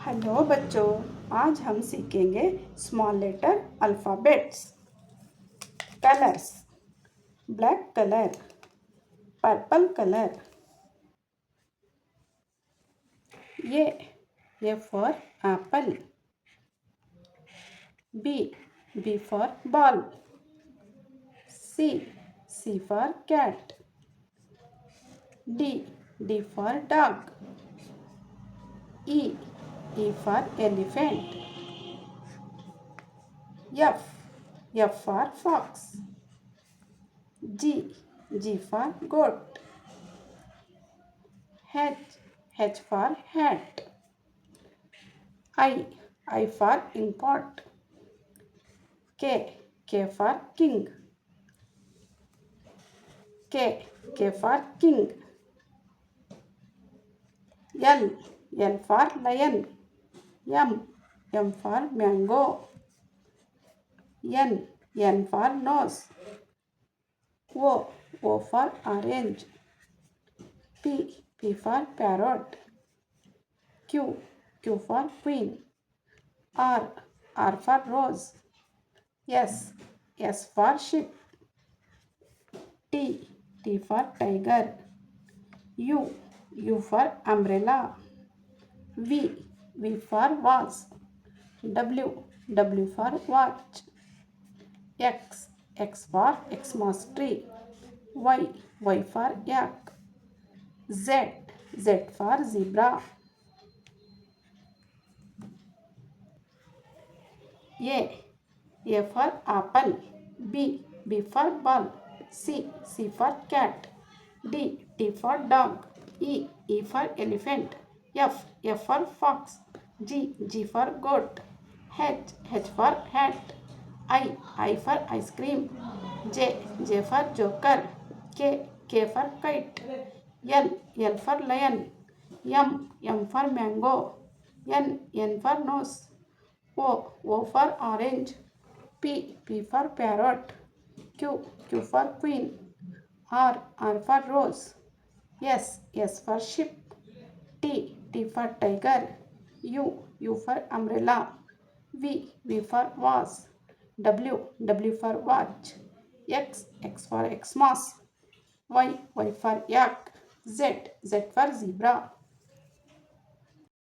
Hello बच्चों, आज हम सीखेंगे small letter alphabets. Colours: black colour, purple colour. A for apple. B for ball. C for cat. D for dog. E for elephant. F for fox. G for goat. H for hat. I for inkpot. K for king. K for king. L for lion. M for mango. N for nose. O for orange. P for parrot. Q for queen. R for rose. S for sheep. T for tiger. U for umbrella. V for vase. W for watch. X for Xmas tree. Y for yak. Z for zebra. A for apple. B for ball. C for cat. D for dog. E for elephant. F for fox. G for goat. H for hat. I for ice cream. J for joker. K for kite. L for lion. M for mango. N for nose. O for orange. P for parrot. Q for queen. R for rose. S for sheep. T for tiger. U for umbrella. V for vase. W for watch. X for Xmas. Y for yak. Z for zebra.